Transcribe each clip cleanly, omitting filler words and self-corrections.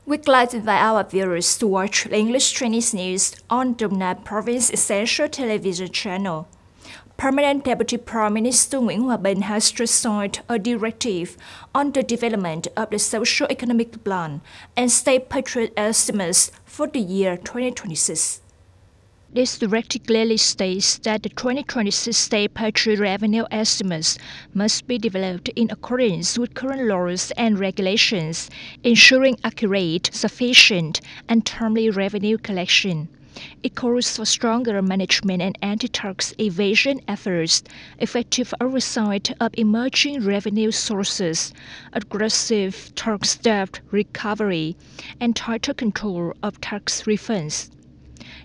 We'd like to invite our viewers to watch the English Chinese news on Đồng Nai Province Essential Television Channel. Permanent Deputy Prime Minister Nguyễn Hòa Bình has just signed a directive on the development of the socio-economic plan and state budget estimates for the year 2026. This directive clearly states that the 2026 state budget revenue estimates must be developed in accordance with current laws and regulations, ensuring accurate, sufficient, and timely revenue collection. It calls for stronger management and anti-tax evasion efforts, effective oversight of emerging revenue sources, aggressive tax debt recovery, and tighter control of tax refunds.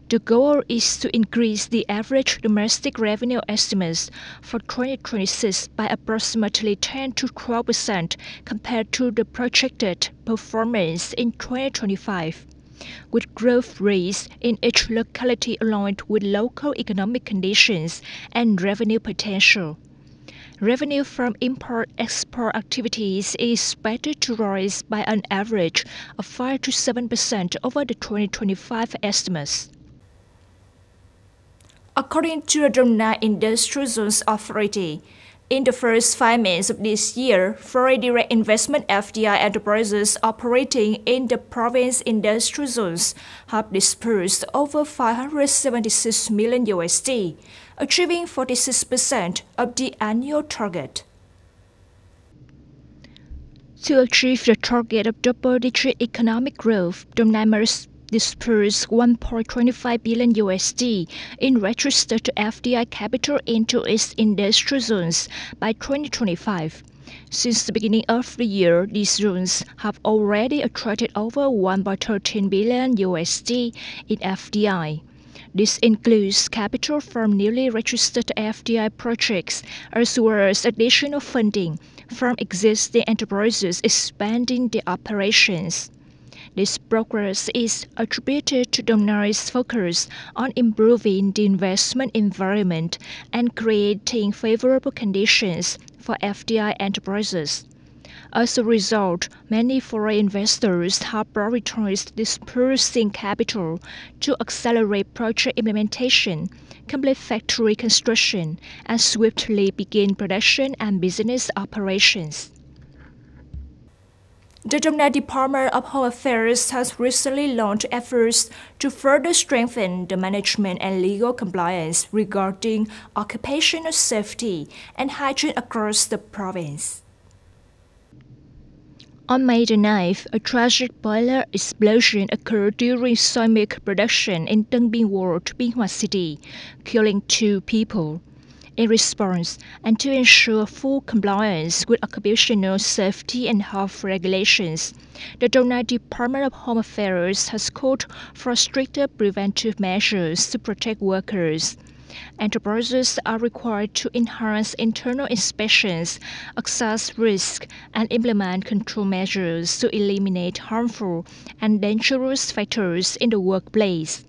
The goal is to increase the average domestic revenue estimates for 2026 by approximately 10 to 12% compared to the projected performance in 2025, with growth rates in each locality aligned with local economic conditions and revenue potential. Revenue from import-export activities is expected to rise by an average of 5 to 7% over the 2025 estimates. According to the Đồng Nai Industrial Zones Authority, in the first 5 months of this year, foreign direct investment FDI enterprises operating in the province industrial zones have disbursed over $576 million, achieving 46% of the annual target. To achieve the target of double-digit economic growth, Đồng Nai must disperse $1.25 billion in registered FDI capital into its industrial zones by 2025. Since the beginning of the year, these zones have already attracted over $1.13 billion in FDI. This includes capital from newly registered FDI projects, as well as additional funding from existing enterprises expanding their operations. This progress is attributed to Đồng Nai's focus on improving the investment environment and creating favorable conditions for FDI enterprises. As a result, many foreign investors have prioritized dispersing capital to accelerate project implementation, complete factory construction, and swiftly begin production and business operations. The Đồng Nai Department of Home Affairs has recently launched efforts to further strengthen the management and legal compliance regarding occupational safety and hygiene across the province. On May the 9th, a tragic boiler explosion occurred during soy milk production in Tân Biên Ward, Biên Hòa City, killing 2 people. In response, and to ensure full compliance with occupational safety and health regulations, the Đồng Nai Department of Home Affairs has called for stricter preventive measures to protect workers. Enterprises are required to enhance internal inspections, assess risk, and implement control measures to eliminate harmful and dangerous factors in the workplace.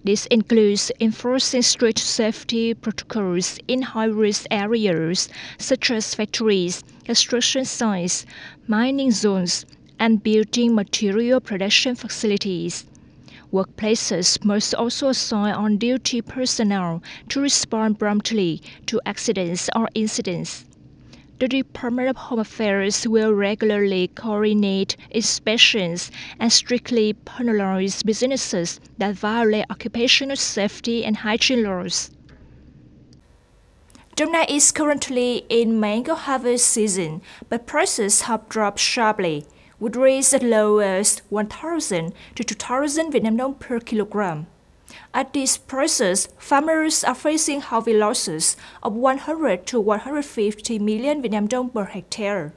This includes enforcing strict safety protocols in high-risk areas such as factories, construction sites, mining zones, and building material production facilities. Workplaces must also assign on-duty personnel to respond promptly to accidents or incidents. The Department of Home Affairs will regularly coordinate inspections and strictly penalize businesses that violate occupational safety and hygiene laws. Đồng Nai is currently in mango harvest season, but prices have dropped sharply, with rates as low as 1,000 to 2,000 Vietnam dong per kilogram. At these prices, farmers are facing heavy losses of 100 to 150 million Vietnam dong per hectare.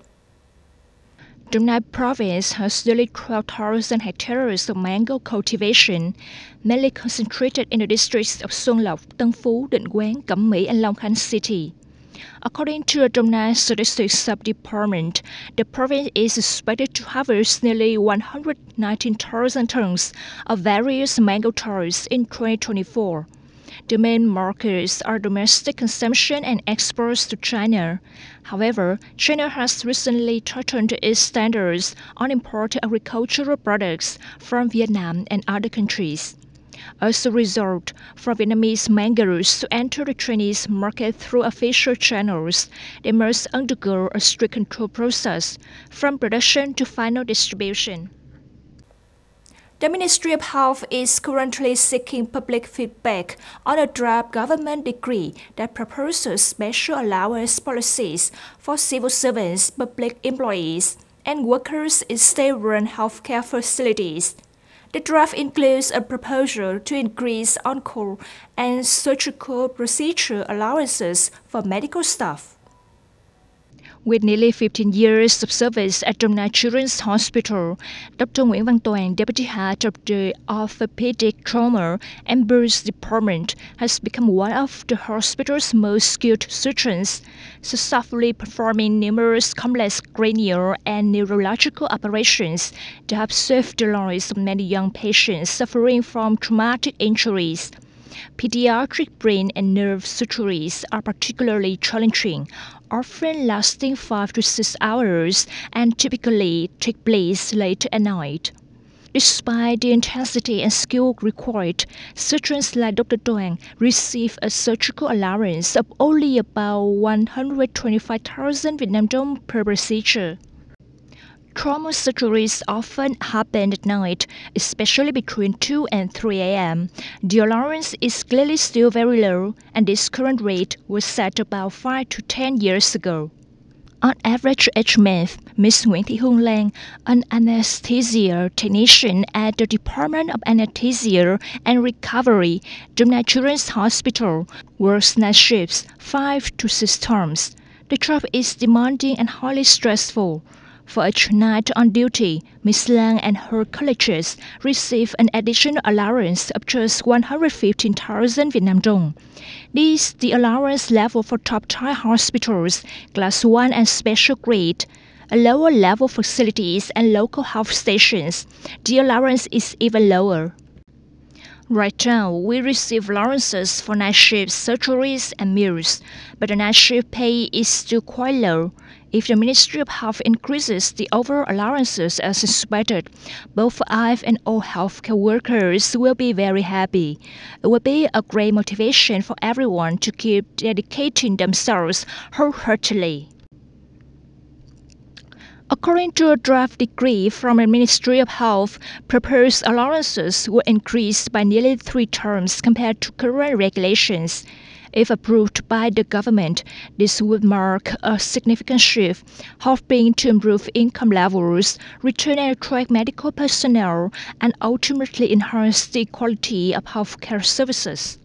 Đồng Nai province has nearly 12,000 hectares of mango cultivation, mainly concentrated in the districts of Xuân Lộc, Tân Phú, Định Quán, Cẩm Mỹ, and Long Khánh City. According to the Đồng Nai Statistics Sub-Department, the province is expected to harvest nearly 119,000 tons of various mango types in 2024. The main markets are domestic consumption and exports to China. However, China has recently tightened its standards on imported agricultural products from Vietnam and other countries. As a result, for Vietnamese mangoes to enter the Chinese market through official channels, they must undergo a strict control process, from production to final distribution. The Ministry of Health is currently seeking public feedback on a draft government decree that proposes special allowance policies for civil servants, public employees, and workers in state-run healthcare facilities. The draft includes a proposal to increase on-call and surgical procedure allowances for medical staff. With nearly 15 years of service at Dong Nai Children's Hospital, Dr. Nguyễn Văn Toàn, Deputy Head of the Orthopedic Trauma and Burns Department, has become one of the hospital's most skilled surgeons, successfully performing numerous complex cranial and neurological operations that have saved the lives of many young patients suffering from traumatic injuries. Pediatric brain and nerve surgeries are particularly challenging, often lasting 5 to 6 hours and typically take place late at night. Despite the intensity and skill required, surgeons like Dr. Toàn receive a surgical allowance of only about 125,000 Vietnam dong per procedure. Trauma surgeries often happen at night, especially between 2 and 3 a.m. The allowance is clearly still very low, and this current rate was set about 5 to 10 years ago. On average each month, Ms. Nguyễn Thị Hương Lan, an anesthesia technician at the Department of Anesthesia and Recovery, Dong Nai Children's Hospital, works night shifts 5 to 6 times. The job is demanding and highly stressful. For each night on duty, Ms. Lang and her colleagues receive an additional allowance of just 115,000 Vietnam dong. This is the allowance level for top-tier hospitals, Class 1 and special grade. A lower-level facilities and local health stations, the allowance is even lower. Right now, we receive allowances for night shift surgeries and meals, but the night shift pay is still quite low. If the Ministry of Health increases the overall allowances as expected, both I and all healthcare workers will be very happy. It will be a great motivation for everyone to keep dedicating themselves wholeheartedly. According to a draft decree from the Ministry of Health, proposed allowances will increase by nearly 3 times compared to current regulations. If approved by the government, this would mark a significant shift, helping to improve income levels, retain and attract medical personnel, and ultimately enhance the quality of healthcare services.